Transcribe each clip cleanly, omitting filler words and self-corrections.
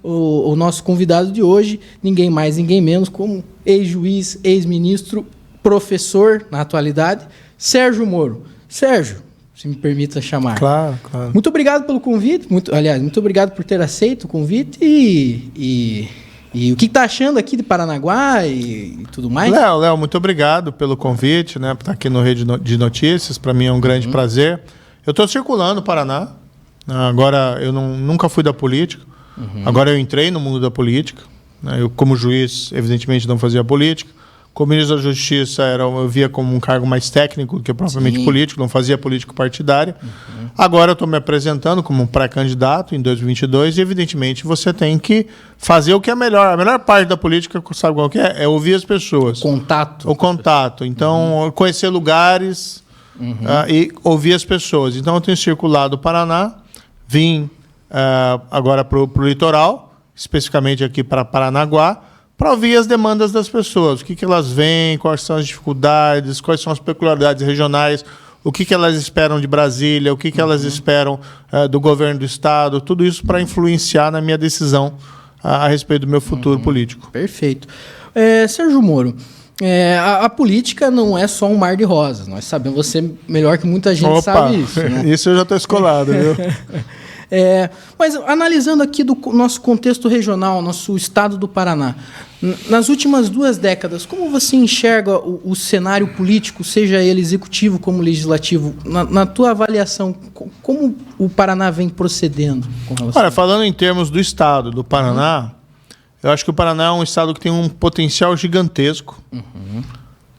o nosso convidado de hoje, ninguém mais, ninguém menos, como ex-juiz, ex-ministro, professor na atualidade, Sérgio Moro. Sérgio, se me permita chamar. Claro, claro. Muito obrigado pelo convite, muito obrigado por ter aceito o convite e o que está achando aqui de Paranaguá e tudo mais? Léo, muito obrigado pelo convite, né, por estar aqui no Rede de Notícias. Para mim é um grande prazer. Eu estou circulando o Paraná. Agora, eu nunca fui da política. Agora eu entrei no mundo da política. Eu, como juiz, evidentemente não fazia política. Como ministro da Justiça, eu via como um cargo mais técnico do que propriamente político, não fazia político partidária. Agora eu estou me apresentando como um pré-candidato em 2022 e, evidentemente, você tem que fazer o que é melhor. A melhor parte da política, sabe qual que é? É ouvir as pessoas. Contato. O contato. Então, conhecer lugares e ouvir as pessoas. Então, eu tenho circulado o Paraná, vim agora para o litoral, especificamente aqui para Paranaguá, para ouvir as demandas das pessoas, o que elas veem, quais são as dificuldades, quais são as peculiaridades regionais, o que elas esperam de Brasília, o que elas esperam do governo do Estado, tudo isso para influenciar na minha decisão a respeito do meu futuro político. Perfeito. Sérgio Moro, a política não é só um mar de rosas, nós sabemos, você melhor que muita gente sabe isso. Né? Isso eu já estou escolado, viu? Mas analisando aqui do nosso contexto regional, nosso estado do Paraná, nas últimas 2 décadas, como você enxerga o cenário político, seja ele executivo como legislativo, na tua avaliação, como o Paraná vem procedendo com relação? Olha, falando em termos do estado do Paraná, eu acho que o Paraná é um estado que tem um potencial gigantesco,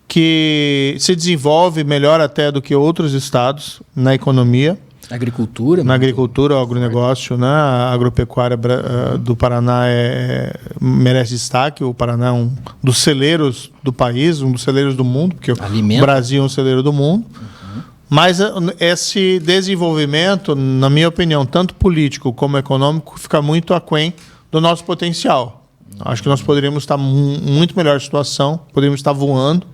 que se desenvolve melhor até do que outros estados na economia. Agricultura? Na agricultura, o agronegócio, né? A agropecuária do Paraná merece destaque. O Paraná é um dos celeiros do país, um dos celeiros do mundo, porque o Brasil é um celeiro do mundo. Mas esse desenvolvimento, na minha opinião, tanto político como econômico, fica muito aquém do nosso potencial. Acho que nós poderíamos estar muito melhor situação, poderíamos estar voando.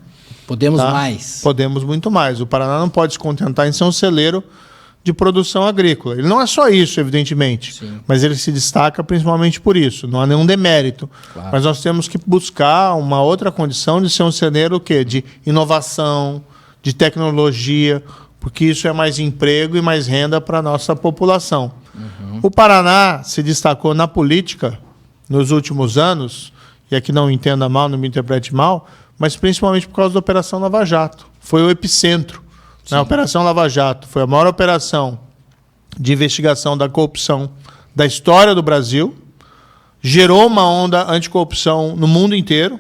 Podemos mais. Podemos muito mais. O Paraná não pode se contentar em ser um celeiro de produção agrícola. Ele não é só isso, evidentemente, mas ele se destaca principalmente por isso. Não há nenhum demérito. Claro. Mas nós temos que buscar uma outra condição de ser um celeiro de inovação, de tecnologia, porque isso é mais emprego e mais renda para a nossa população. O Paraná se destacou na política nos últimos anos, e aqui não entenda mal, não me interprete mal, mas principalmente por causa da Operação Lava Jato. Foi o epicentro. A Operação Lava Jato foi a maior operação de investigação da corrupção da história do Brasil, gerou uma onda anticorrupção no mundo inteiro,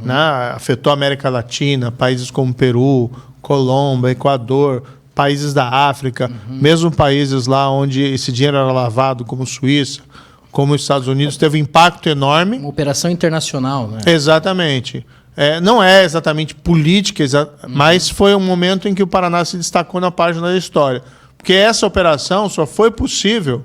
né? Afetou a América Latina, países como Peru, Colômbia, Equador, países da África, mesmo países lá onde esse dinheiro era lavado, como Suíça, como os Estados Unidos, teve um impacto enorme. Uma operação internacional, né? Exatamente. Não é exatamente política, mas foi um momento em que o Paraná se destacou na página da história. Porque essa operação só foi possível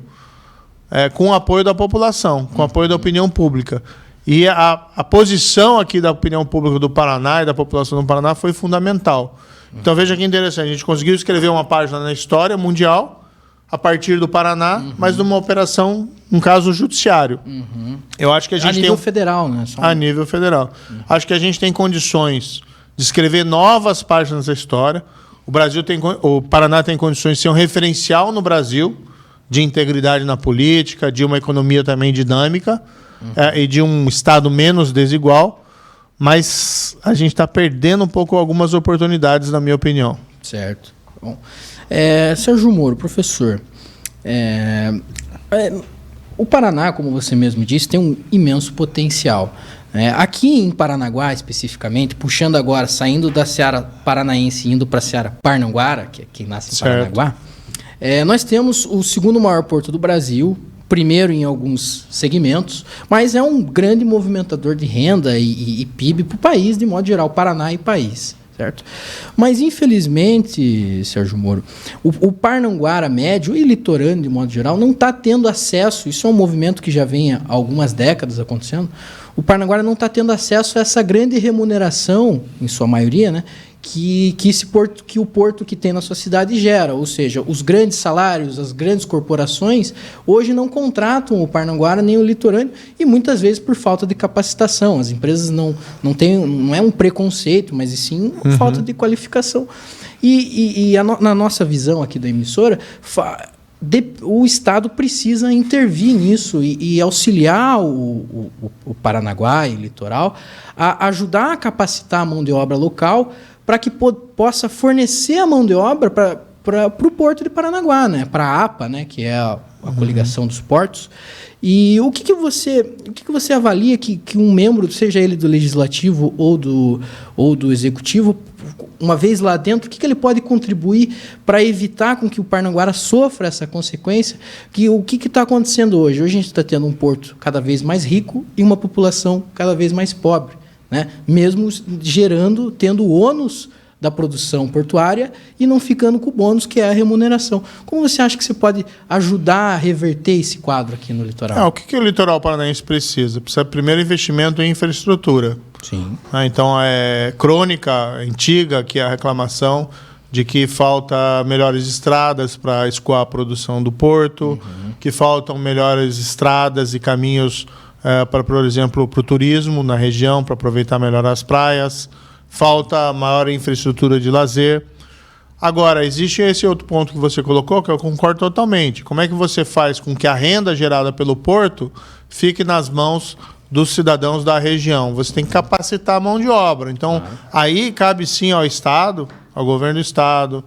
com o apoio da população, com o apoio da opinião pública. E a posição aqui da opinião pública do Paraná e da população do Paraná foi fundamental. Então, veja que interessante, a gente conseguiu escrever uma página na história mundial a partir do Paraná, mas de uma operação, um caso judiciário. Eu acho que a gente a nível federal, né? A nível federal. Acho que a gente tem condições de escrever novas páginas da história. O Paraná tem condições de ser um referencial no Brasil de integridade na política, de uma economia também dinâmica e de um Estado menos desigual, mas a gente está perdendo um pouco algumas oportunidades, na minha opinião. Certo. Bom. Sérgio Moro, professor, o Paraná, como você mesmo disse, tem um imenso potencial. Aqui em Paranaguá, especificamente, puxando agora, saindo da Seara Paranaense e indo para a Seara Parnanguara, que é quem nasce em Paranaguá, nós temos o segundo maior porto do Brasil, primeiro em alguns segmentos, mas é um grande movimentador de renda e PIB para o país, de modo geral, Paraná e país. Certo? Mas, infelizmente, Sérgio Moro, o Parnanguara médio e litorâneo, de modo geral, não está tendo acesso, isso é um movimento que já vem há algumas décadas acontecendo, o Parnanguara não está tendo acesso a essa grande remuneração, em sua maioria, né, que o porto que tem na sua cidade gera. Ou seja, os grandes salários, as grandes corporações, hoje não contratam o Parnaguara nem o litorâneo, e muitas vezes por falta de capacitação. As empresas não é um preconceito, mas e sim falta de qualificação. Na nossa visão aqui da emissora, o Estado precisa intervir nisso e auxiliar o Paranaguá e o litoral a ajudar a capacitar a mão de obra local para que possa fornecer a mão de obra para o Porto de Paranaguá, né? Para a APA, né? Que é a coligação dos portos. E o que você avalia que um membro, seja ele do Legislativo ou do Executivo, uma vez lá dentro, o que ele pode contribuir para evitar com que o Parnaguara sofra essa consequência? O que está acontecendo hoje? Hoje a gente está tendo um porto cada vez mais rico e uma população cada vez mais pobre, né? Mesmo tendo o ônus da produção portuária e não ficando com o bônus, que é a remuneração. Como você acha que você pode ajudar a reverter esse quadro aqui no litoral? O que o litoral paranaense precisa? Precisa primeiro investimento em infraestrutura. Sim. Então, é crônica, antiga, que é a reclamação de que falta melhores estradas para escoar a produção do porto, que faltam melhores estradas e caminhos para, por exemplo, para o turismo na região, para aproveitar melhor as praias. Falta maior infraestrutura de lazer. Agora, existe esse outro ponto que você colocou, que eu concordo totalmente. Como é que você faz com que a renda gerada pelo porto fique nas mãos dos cidadãos da região? Você tem que capacitar a mão de obra. Então, aí cabe sim ao Estado, ao governo do Estado,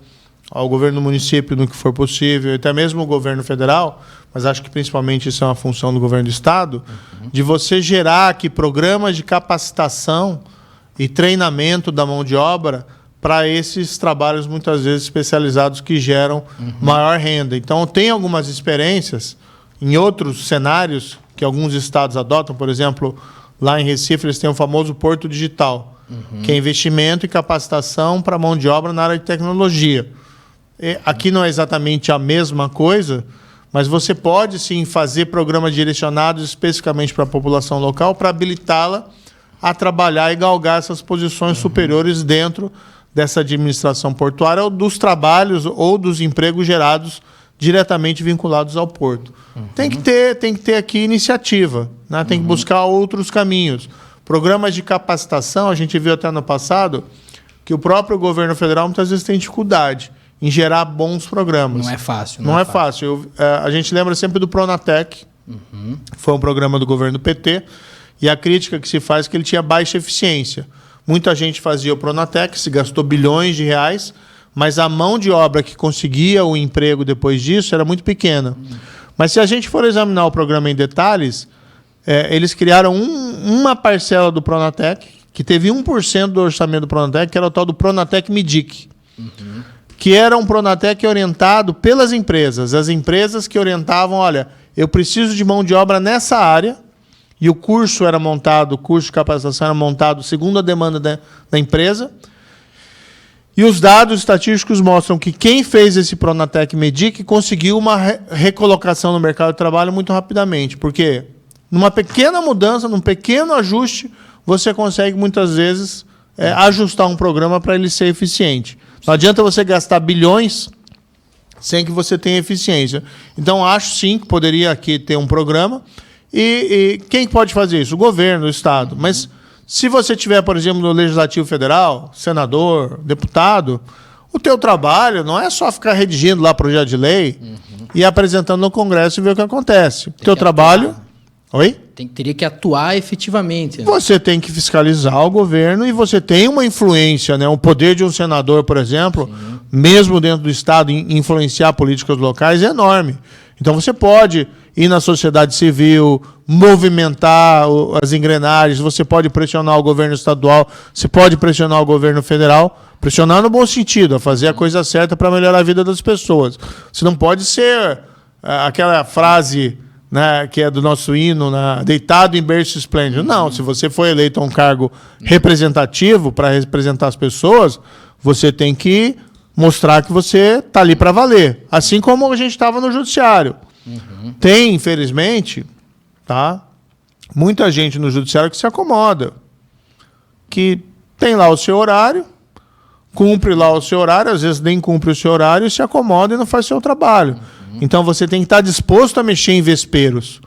ao governo do município, no que for possível, até mesmo o governo federal, mas acho que principalmente isso é uma função do governo do Estado, de você gerar aqui programas de capacitação e treinamento da mão de obra para esses trabalhos muitas vezes especializados que geram maior renda. Então, tem algumas experiências em outros cenários que alguns estados adotam. Por exemplo, lá em Recife eles têm o famoso Porto Digital, que é investimento e capacitação para mão de obra na área de tecnologia. Aqui não é exatamente a mesma coisa, mas você pode sim fazer programas direcionados especificamente para a população local para habilitá-la a trabalhar e galgar essas posições superiores dentro dessa administração portuária ou dos trabalhos ou dos empregos gerados diretamente vinculados ao porto. Tem que ter aqui iniciativa, né? Tem que buscar outros caminhos. Programas de capacitação, a gente viu até no passado que o próprio governo federal muitas vezes tem dificuldade em gerar bons programas. Não é fácil. Não é fácil. A gente lembra sempre do Pronatec, foi um programa do governo do PT, e a crítica que se faz é que ele tinha baixa eficiência. Muita gente fazia o Pronatec, se gastou bilhões de reais, mas a mão de obra que conseguia o emprego depois disso era muito pequena. Mas se a gente for examinar o programa em detalhes, eles criaram uma parcela do Pronatec, que teve 1% do orçamento do Pronatec, que era o tal do Pronatec Medic, que era um Pronatec orientado pelas empresas. As empresas que orientavam, olha, eu preciso de mão de obra nessa área, e o curso era montado, o curso de capacitação era montado segundo a demanda da empresa. E os dados estatísticos mostram que quem fez esse Pronatec Medic conseguiu uma recolocação no mercado de trabalho muito rapidamente. Porque numa pequena mudança, num pequeno ajuste, você consegue muitas vezes ajustar um programa para ele ser eficiente. Não adianta você gastar bilhões sem que você tenha eficiência. Então, acho sim que poderia aqui ter um programa. E quem pode fazer isso? O governo, o Estado. Mas se você tiver, por exemplo, no Legislativo Federal, senador, deputado, o teu trabalho não é só ficar redigindo lá projeto de lei e apresentando no Congresso e ver o que acontece. O teu trabalho... Oi? Teria que atuar efetivamente. Né? Você tem que fiscalizar o governo e você tem uma influência, né? O poder de um senador, por exemplo, mesmo dentro do Estado, influenciar políticas locais é enorme. Então você pode ir na sociedade civil, movimentar as engrenagens, você pode pressionar o governo estadual, você pode pressionar o governo federal, pressionar no bom sentido, a fazer a coisa certa para melhorar a vida das pessoas. Você não pode ser aquela frase, né, que é do nosso hino, deitado em berço esplêndido. Não, se você foi eleito a um cargo representativo para representar as pessoas, você tem que mostrar que você está ali para valer. Assim como a gente estava no judiciário. Tem, infelizmente, muita gente no judiciário que se acomoda. Que tem lá o seu horário, cumpre lá o seu horário, às vezes nem cumpre o seu horário e se acomoda e não faz seu trabalho. Então você tem que estar disposto a mexer em vesperos,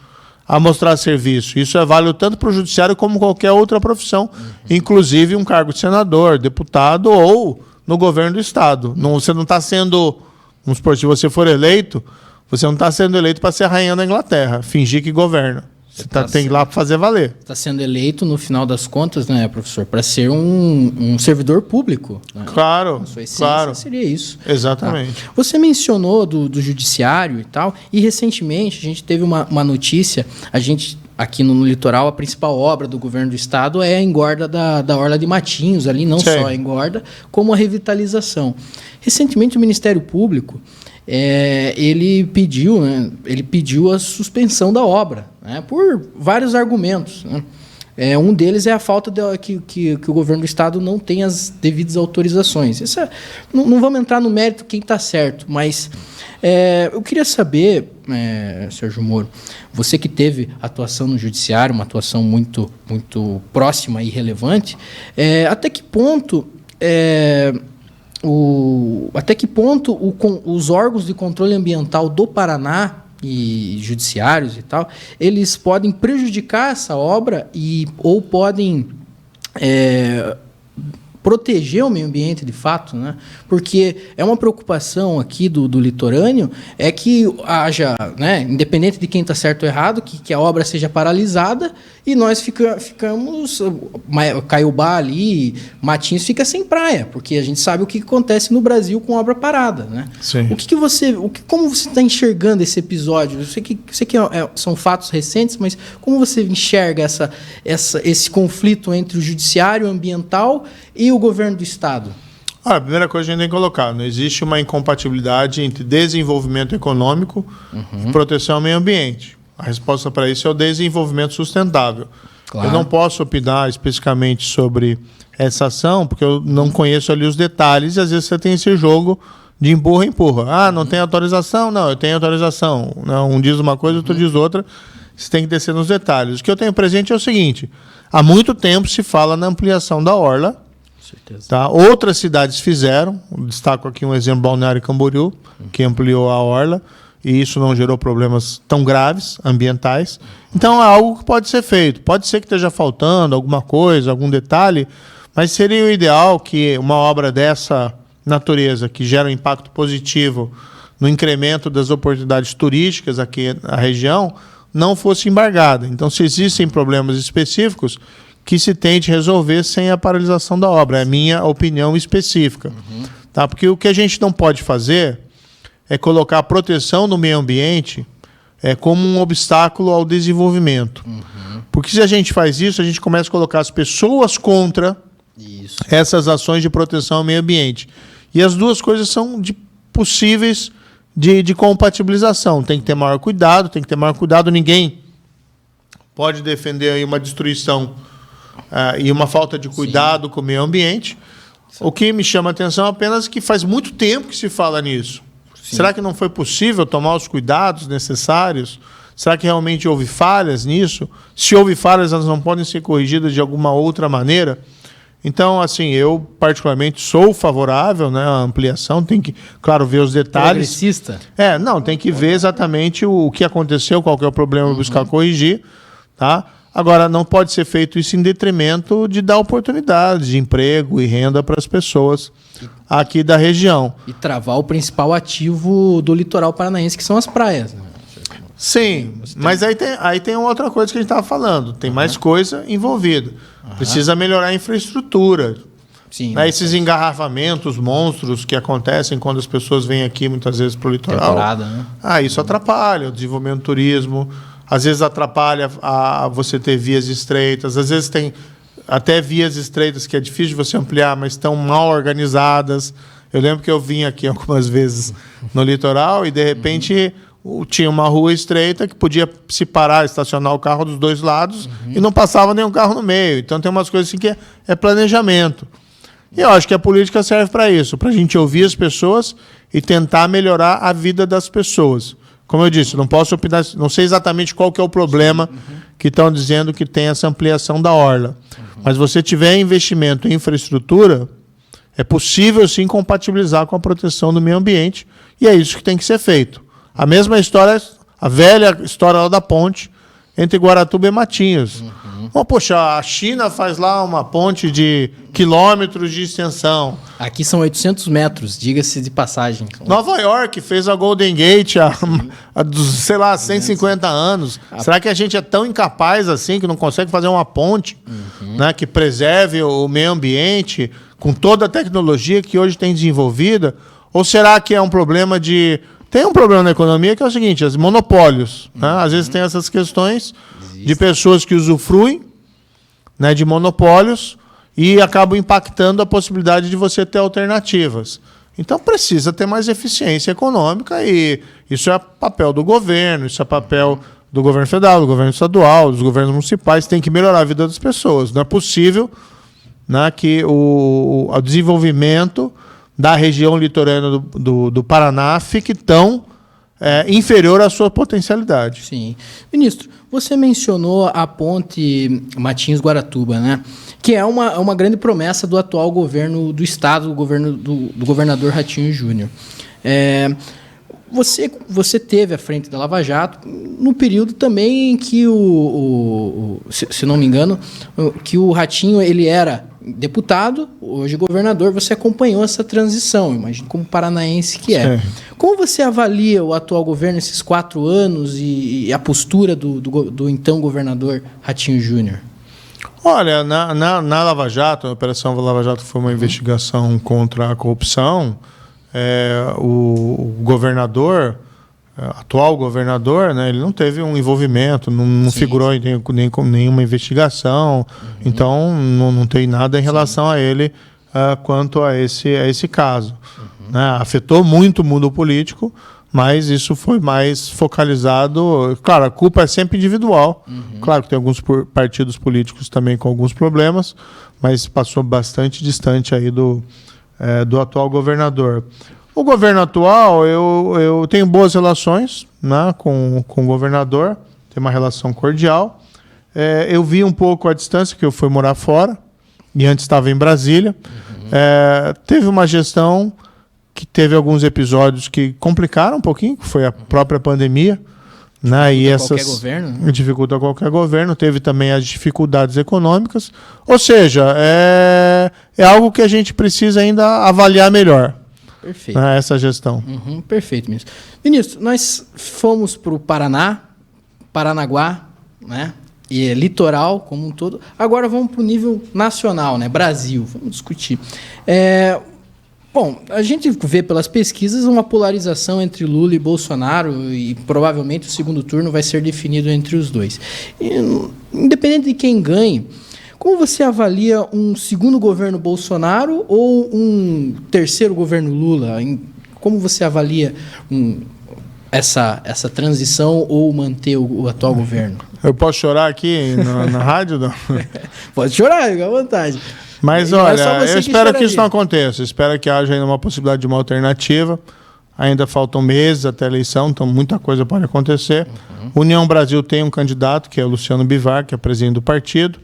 a mostrar serviço. Isso é válido tanto para o judiciário como qualquer outra profissão, inclusive um cargo de senador, deputado ou no governo do estado. Não, você não está sendo, vamos supor, se você for eleito, você não está sendo eleito para ser a rainha da Inglaterra, fingir que governa. Você tem que ir lá para fazer valer. Está sendo eleito, no final das contas, né, professor, para ser um servidor público. Né? Claro, A sua essência claro. seria isso. Exatamente. Tá. Você mencionou do judiciário e tal, e recentemente a gente teve uma notícia, aqui no litoral, a principal obra do governo do estado é a engorda da Orla de Matinhos, ali não só a engorda, como a revitalização. Recentemente o Ministério Público ele pediu a suspensão da obra, né, por vários argumentos. Né? Um deles é a falta que o governo do estado não tem as devidas autorizações. Não vamos entrar no mérito quem está certo, mas eu queria saber, Sérgio Moro, você que teve atuação no judiciário, uma atuação muito, muito próxima e relevante, até que ponto os órgãos de controle ambiental do Paraná e judiciários e tal, eles podem prejudicar essa obra ou podem proteger o meio ambiente de fato, né? Porque é uma preocupação aqui do litorâneo que haja, né, independente de quem está certo ou errado, que a obra seja paralisada e nós ficamos, Caiobá ali, Matinhos fica sem praia, porque a gente sabe o que acontece no Brasil com obra parada, né? Sim. Como você está enxergando esse episódio? Eu sei que são fatos recentes, mas como você enxerga esse conflito entre o judiciário ambiental e o governo do estado? A primeira coisa que a gente tem que colocar, não existe uma incompatibilidade entre desenvolvimento econômico e proteção ao meio ambiente. A resposta para isso é o desenvolvimento sustentável. Claro. Eu não posso opinar especificamente sobre essa ação, porque eu não conheço ali os detalhes, e às vezes você tem esse jogo de empurra. Não tem autorização? Não, eu tenho autorização. Não, um diz uma coisa, outro diz outra. Você tem que descer nos detalhes. O que eu tenho presente é o seguinte: há muito tempo se fala na ampliação da orla. Tá? Outras cidades fizeram, destaco aqui um exemplo, Balneário Camboriú, que ampliou a orla, e isso não gerou problemas tão graves ambientais. Então é algo que pode ser feito. Pode ser que esteja faltando alguma coisa, algum detalhe, mas seria o ideal que uma obra dessa natureza, que gera um impacto positivo no incremento das oportunidades turísticas aqui na região, não fosse embargada. Então, se existem problemas específicos, que se tente resolver sem a paralisação da obra. É a minha opinião específica. Tá? Porque o que a gente não pode fazer é colocar a proteção do meio ambiente como um obstáculo ao desenvolvimento. Porque se a gente faz isso, a gente começa a colocar as pessoas contra essas ações de proteção ao meio ambiente. E as duas coisas são possíveis de compatibilização. Tem que ter maior cuidado, Ninguém pode defender aí uma destruição e uma falta de cuidado com o meio ambiente. O que me chama a atenção é apenas que faz muito tempo que se fala nisso. Será que não foi possível tomar os cuidados necessários? Será que realmente houve falhas nisso? Se houve falhas, elas não podem ser corrigidas de alguma outra maneira? Então, assim, eu particularmente sou favorável, né, à ampliação. Tem que, claro, ver os detalhes. Progressista? Tem que ver exatamente o que aconteceu, qual que é o problema, buscar corrigir, tá? Agora, não pode ser feito isso em detrimento de dar oportunidades de emprego e renda para as pessoas aqui da região. E travar o principal ativo do litoral paranaense, que são as praias. Né? Sim, mas aí tem outra coisa que a gente estava falando. Tem mais coisa envolvida. Precisa melhorar a infraestrutura. Sim, esses engarrafamentos, monstros que acontecem quando as pessoas vêm aqui muitas vezes para o litoral. Temporada, né? Isso atrapalha o desenvolvimento do turismo. Às vezes atrapalha você ter vias estreitas. Às vezes tem até vias estreitas que é difícil de você ampliar, mas estão mal organizadas. Eu lembro que eu vim aqui algumas vezes no litoral e, de repente, tinha uma rua estreita que podia se parar, estacionar o carro dos dois lados e não passava nenhum carro no meio. Então, tem umas coisas assim que é planejamento. E eu acho que a política serve para isso, para a gente ouvir as pessoas e tentar melhorar a vida das pessoas. Como eu disse, não posso opinar, não sei exatamente qual que é o problema que estão dizendo que tem essa ampliação da orla. Mas você tiver investimento em infraestrutura, é possível sim compatibilizar com a proteção do meio ambiente, e é isso que tem que ser feito. A mesma história, a velha história lá da ponte entre Guaratuba e Matinhos. Bom, poxa, a China faz lá uma ponte de quilômetros de extensão. Aqui são 800 metros, diga-se de passagem. Nova York fez a Golden Gate há 150 anos. Será que a gente é tão incapaz assim que não consegue fazer uma ponte, né, que preserve o meio ambiente com toda a tecnologia que hoje tem desenvolvida? Ou será que é um problema de... Tem um problema na economia que é o seguinte, os monopólios. Né? Às vezes tem essas questões de pessoas que usufruem, né, de monopólios e acabam impactando a possibilidade de você ter alternativas. Então precisa ter mais eficiência econômica e isso é papel do governo, isso é papel do governo federal, do governo estadual, dos governos municipais, tem que melhorar a vida das pessoas. Não é possível, né, que o desenvolvimento da região litorânea do Paraná fique tão inferior à sua potencialidade. Sim. Ministro, você mencionou a ponte Matinhos-Guaratuba, né? Que é uma grande promessa do atual governo do Estado, do governo do governador Ratinho Júnior. Você teve à frente da Lava Jato no período também em que, se não me engano, que o Ratinho ele era deputado, hoje governador. Você acompanhou essa transição, imagino como paranaense que é. Sim. Como você avalia o atual governo, esses 4 anos, e a postura do então governador Ratinho Júnior? Olha, na Lava Jato, a Operação Lava Jato foi uma investigação contra a corrupção. O governador, atual governador, né, ele não teve um envolvimento, não figurou em nenhuma investigação, então não tem nada em relação a ele quanto a esse caso. Né? Afetou muito o mundo político, mas isso foi mais focalizado. Claro, a culpa é sempre individual. Claro que tem alguns partidos políticos também com alguns problemas, mas passou bastante distante aí do atual governador. O governo atual, eu tenho boas relações, né, com o governador, tenho uma relação cordial. Eu vi um pouco a distância, que eu fui morar fora, e antes estava em Brasília. Teve uma gestão que teve alguns episódios que complicaram um pouquinho, que foi a própria pandemia. Né, e qualquer governo, né? Dificulta qualquer governo. Teve também as dificuldades econômicas. Ou seja, é algo que a gente precisa ainda avaliar melhor. Perfeito. Né, essa gestão. Perfeito, ministro. Ministro, nós fomos para o Paraná, Paranaguá, né, e litoral como um todo. Agora vamos para o nível nacional, né, Brasil. Vamos discutir. Bom, a gente vê pelas pesquisas uma polarização entre Lula e Bolsonaro e provavelmente o segundo turno vai ser definido entre os dois. Independente de quem ganhe, como você avalia um segundo governo Bolsonaro ou um terceiro governo Lula? Como você avalia essa transição ou manter o atual governo? Eu posso chorar aqui na rádio? Não? Pode chorar, fica à vontade. Mas olha, eu espero que isso não aconteça. Eu espero que haja ainda uma possibilidade de uma alternativa. Ainda faltam meses até a eleição, então muita coisa pode acontecer. União Brasil tem um candidato, que é o Luciano Bivar, que é presidente do partido.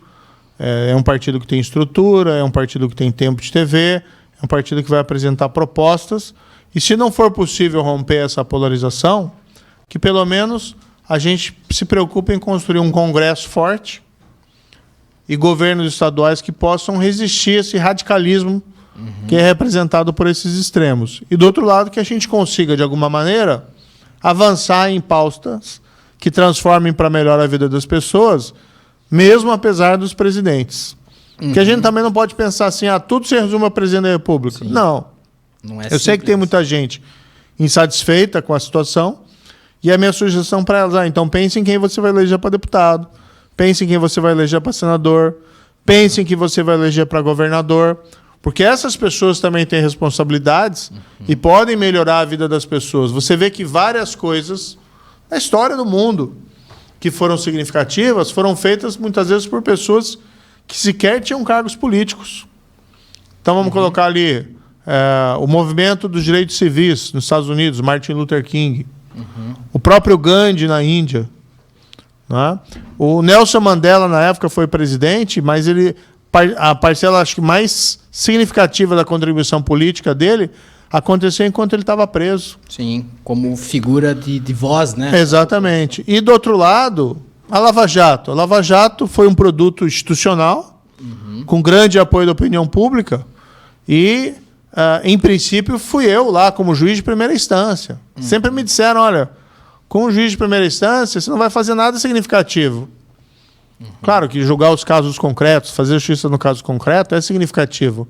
É um partido que tem estrutura, é um partido que tem tempo de TV, é um partido que vai apresentar propostas. E se não for possível romper essa polarização, que pelo menos a gente se preocupe em construir um Congresso forte e governos estaduais que possam resistir a esse radicalismo que é representado por esses extremos. E do outro lado, que a gente consiga, de alguma maneira, avançar em pautas que transformem para melhor a vida das pessoas, mesmo apesar dos presidentes. Porque a gente também não pode pensar assim, tudo se resume ao presidente da República. Sim. Não é. Eu sei que tem muita gente insatisfeita com a situação, e a minha sugestão para elas, então pense em quem você vai eleger para deputado, pense em quem você vai eleger para senador, pense em quem você vai eleger para governador, porque essas pessoas também têm responsabilidades e podem melhorar a vida das pessoas. Você vê que várias coisas na história do mundo que foram significativas foram feitas muitas vezes por pessoas que sequer tinham cargos políticos. Então vamos colocar ali o movimento dos direitos civis nos Estados Unidos, Martin Luther King, o próprio Gandhi na Índia. Né? O Nelson Mandela, na época, foi presidente, mas ele a parcela, acho que mais significativa da contribuição política dele aconteceu enquanto ele estava preso. Sim, como figura de voz, né? Exatamente. E do outro lado, a Lava Jato. A Lava Jato foi um produto institucional, com grande apoio da opinião pública, e, em princípio, fui eu lá como juiz de primeira instância. Sempre me disseram, olha, como juiz de primeira instância, você não vai fazer nada significativo. Claro que julgar os casos concretos, fazer justiça no caso concreto é significativo.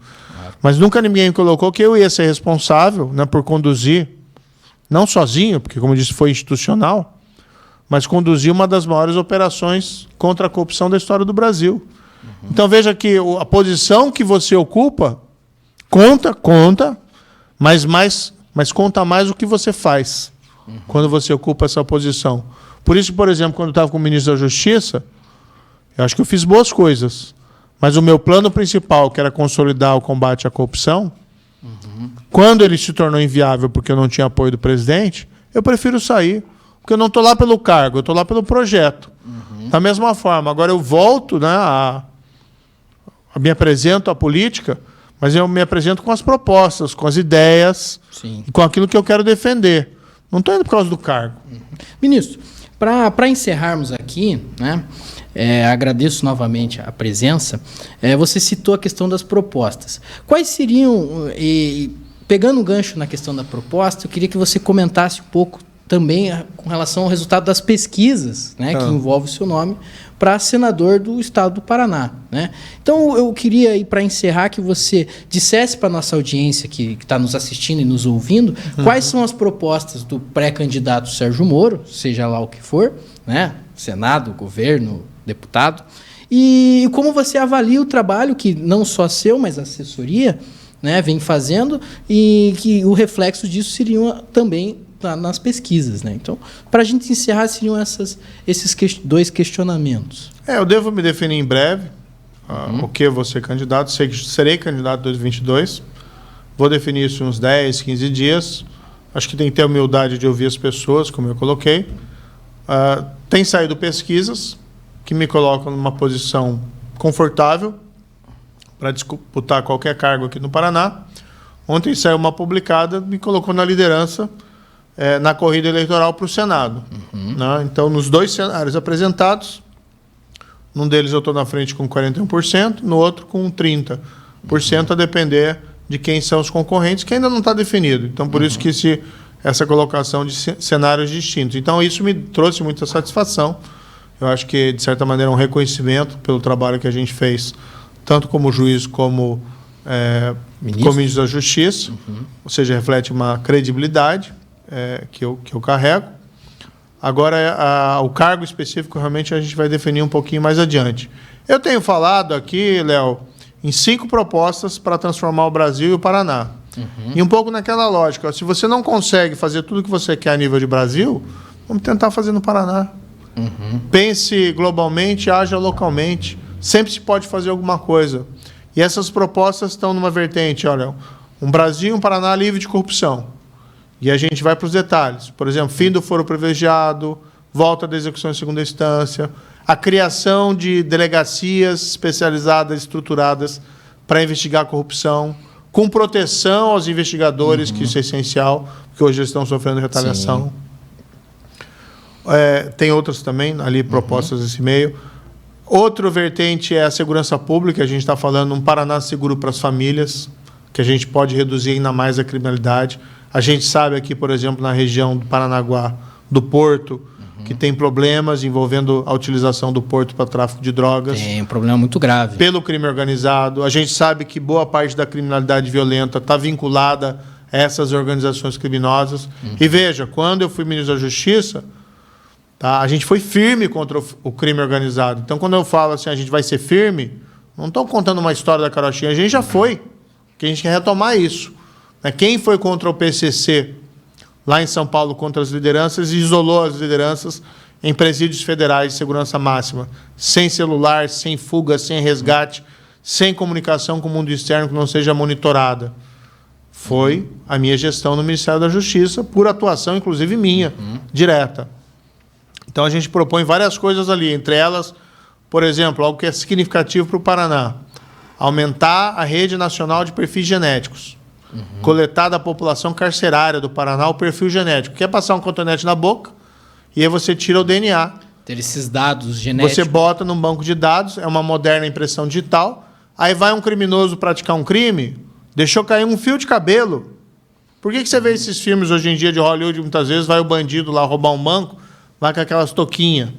Mas nunca ninguém colocou que eu ia ser responsável, né, por conduzir, não sozinho, porque, como eu disse, foi institucional, mas conduzir uma das maiores operações contra a corrupção da história do Brasil. Então, veja que a posição que você ocupa conta, mas conta mais o que você faz quando você ocupa essa posição. Por isso, por exemplo, quando eu estava com o ministro da Justiça, eu acho que eu fiz boas coisas. Mas o meu plano principal, que era consolidar o combate à corrupção, quando ele se tornou inviável porque eu não tinha apoio do presidente, eu prefiro sair. Porque eu não estou lá pelo cargo, eu estou lá pelo projeto. Da mesma forma, agora eu volto, né, me apresento à política, mas eu me apresento com as propostas, com as ideias, e com aquilo que eu quero defender. Não estou indo por causa do cargo. Ministro, para encerrarmos aqui, né, agradeço novamente a presença. Você citou a questão das propostas. Quais seriam, pegando um gancho na questão da proposta, eu queria que você comentasse um pouco também com relação ao resultado das pesquisas, né, que envolve o seu nome, para senador do estado do Paraná, né? Então, eu queria, aí, para encerrar, que você dissesse para a nossa audiência que está nos assistindo e nos ouvindo, quais são as propostas do pré-candidato Sérgio Moro, seja lá o que for, né, Senado, governo, deputado, e como você avalia o trabalho que não só seu, mas a assessoria, né, vem fazendo, e que o reflexo disso seriam também nas pesquisas, né? Então, para a gente encerrar, seriam esses dois questionamentos. Eu devo me definir em breve, o que eu vou ser candidato, sei que serei candidato em 2022, vou definir isso em uns 10, 15 dias, acho que tem que ter a humildade de ouvir as pessoas, como eu coloquei. Tem saído pesquisas que me colocam numa posição confortável para disputar qualquer cargo aqui no Paraná. Ontem saiu uma publicada, me colocou na liderança na corrida eleitoral para o Senado. Né? Então, nos dois cenários apresentados, num deles eu estou na frente com 41%, no outro com 30%, a depender de quem são os concorrentes, que ainda não está definido. Então, por isso que essa colocação de cenários distintos. Então, isso me trouxe muita satisfação. Eu acho que, de certa maneira, é um reconhecimento pelo trabalho que a gente fez, tanto como juiz como ministro da Justiça, ou seja, reflete uma credibilidade que eu carrego. Agora, o cargo específico, realmente, a gente vai definir um pouquinho mais adiante. Eu tenho falado aqui, Léo, em 5 propostas para transformar o Brasil e o Paraná. E um pouco naquela lógica, se você não consegue fazer tudo o que você quer a nível de Brasil, vamos tentar fazer no Paraná. Pense globalmente, haja localmente. Sempre se pode fazer alguma coisa. E essas propostas estão numa vertente, olha, um Brasil e um Paraná livre de corrupção. E a gente vai para os detalhes. Por exemplo, fim do foro privilegiado, volta da execução em segunda instância, a criação de delegacias especializadas, estruturadas para investigar a corrupção, com proteção aos investigadores, que isso é essencial, porque hoje eles estão sofrendo retaliação. Tem outras também, ali, propostas nesse meio. Outro vertente é a segurança pública. A gente está falando um Paraná seguro para as famílias, que a gente pode reduzir ainda mais a criminalidade. A gente sabe aqui, por exemplo, na região do Paranaguá, do Porto, que tem problemas envolvendo a utilização do Porto para tráfico de drogas. Tem um problema muito grave. Pelo crime organizado. A gente sabe que boa parte da criminalidade violenta está vinculada a essas organizações criminosas. E veja, quando eu fui ministro da Justiça, tá, a gente foi firme contra o crime organizado. Então, quando eu falo assim, a gente vai ser firme, não estou contando uma história da carochinha, a gente já foi. Porque a gente quer retomar isso. Quem foi contra o PCC lá em São Paulo, contra as lideranças, isolou as lideranças em presídios federais de segurança máxima, sem celular, sem fuga, sem resgate, sem comunicação com o mundo externo que não seja monitorada. Foi a minha gestão no Ministério da Justiça, por atuação, inclusive minha, direta. Então, a gente propõe várias coisas ali, entre elas, por exemplo, algo que é significativo para o Paraná. aumentar a rede nacional de perfis genéticos, coletar da população carcerária do Paraná o perfil genético. Quer passar um cotonete na boca e aí você tira o DNA. Ter esses dados genéticos. Você bota num banco de dados, é uma moderna impressão digital, aí vai um criminoso praticar um crime, deixou cair um fio de cabelo. Por que você vê esses filmes hoje em dia de Hollywood, muitas vezes vai o bandido lá roubar um banco, vai com aquelas toquinhas,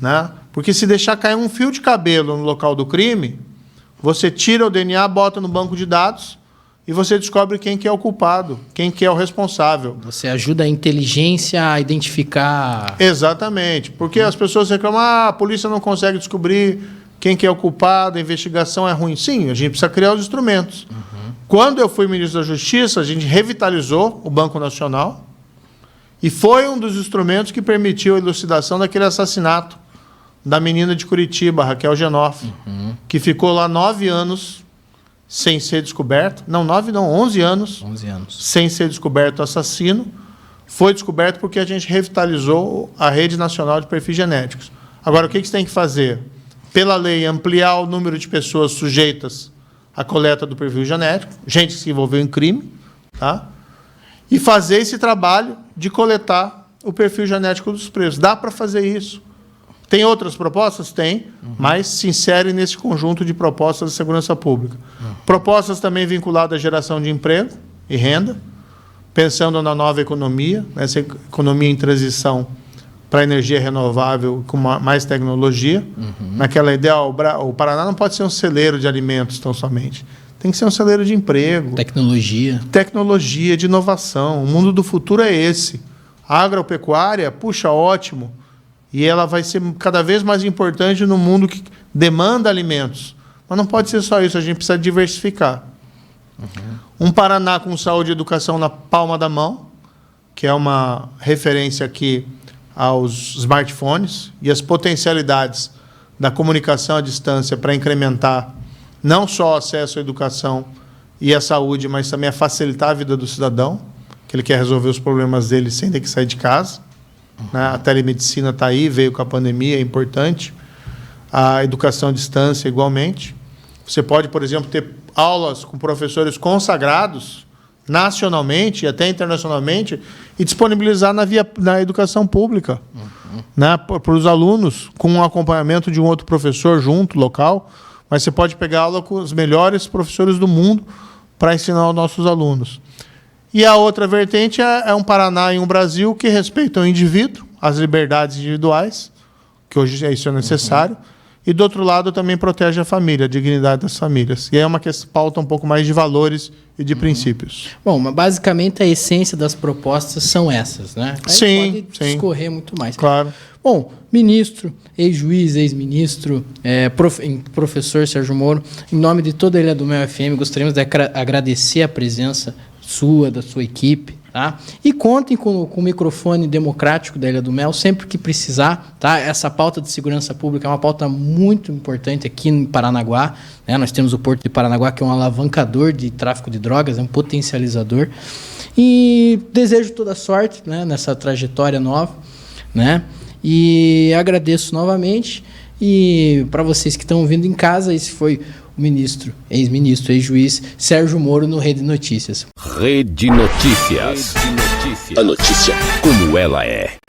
né? Porque se deixar cair um fio de cabelo no local do crime, você tira o DNA, bota no banco de dados e você descobre quem que é o culpado, quem que é o responsável. Você ajuda a inteligência a identificar... Exatamente, porque as pessoas reclamam, a polícia não consegue descobrir quem que é o culpado, a investigação é ruim. Sim, a gente precisa criar os instrumentos. Quando eu fui ministro da Justiça, a gente revitalizou o Banco Nacional e foi um dos instrumentos que permitiu a elucidação daquele assassinato da menina de Curitiba, Raquel Genoff, que ficou lá 9 anos sem ser descoberto. Não, 9 não, 11 anos. 11 anos. Sem ser descoberto o assassino. Foi descoberto porque a gente revitalizou a Rede Nacional de Perfis Genéticos. Agora, o que você tem que fazer? Pela lei, ampliar o número de pessoas sujeitas à coleta do perfil genético, gente que se envolveu em crime, tá? E fazer esse trabalho de coletar o perfil genético dos presos. Dá para fazer isso. Tem outras propostas? Tem, mas se insere nesse conjunto de propostas da segurança pública. Propostas também vinculadas à geração de emprego e renda, pensando na nova economia, essa economia em transição para energia renovável com mais tecnologia. Naquela ideia, o Paraná não pode ser um celeiro de alimentos tão somente. Tem que ser um celeiro de emprego. Tecnologia, de inovação. O mundo do futuro é esse. A agropecuária, puxa, ótimo. E ela vai ser cada vez mais importante no mundo que demanda alimentos. Mas não pode ser só isso, a gente precisa diversificar. Um Paraná com saúde e educação na palma da mão, que é uma referência aqui aos smartphones e as potencialidades da comunicação à distância para incrementar não só o acesso à educação e à saúde, mas também a facilitar a vida do cidadão, que ele quer resolver os problemas dele sem ter que sair de casa. A telemedicina está aí, veio com a pandemia, é importante. A educação à distância, igualmente. Você pode, por exemplo, ter aulas com professores consagrados nacionalmente e até internacionalmente e disponibilizar na educação pública, né, para os alunos, com um acompanhamento de um outro professor junto, local. Mas você pode pegar aula com os melhores professores do mundo para ensinar aos nossos alunos. E a outra vertente é um Paraná e um Brasil que respeitam o indivíduo, as liberdades individuais, que hoje isso é necessário, e, do outro lado, também protege a família, a dignidade das famílias. E aí é uma pauta um pouco mais de valores e de princípios. Bom, mas basicamente a essência das propostas são essas, né? Aí sim, pode discorrer muito mais. Claro. Bom, ministro, ex-juiz, ex-ministro, professor Sérgio Moro, em nome de toda a Ilha do Mel FM, gostaríamos de agradecer a presença sua, da sua equipe, tá? E contem com o microfone democrático da Ilha do Mel sempre que precisar, tá? Essa pauta de segurança pública é uma pauta muito importante aqui em Paranaguá, né? Nós temos o Porto de Paranaguá, que é um alavancador de tráfico de drogas, é um potencializador. E desejo toda sorte, né, nessa trajetória nova, né? E agradeço novamente. E para vocês que estão ouvindo em casa, esse foi o ministro, ex-ministro, ex-juiz Sérgio Moro no Rede Notícias. Rede Notícias. A notícia como ela é.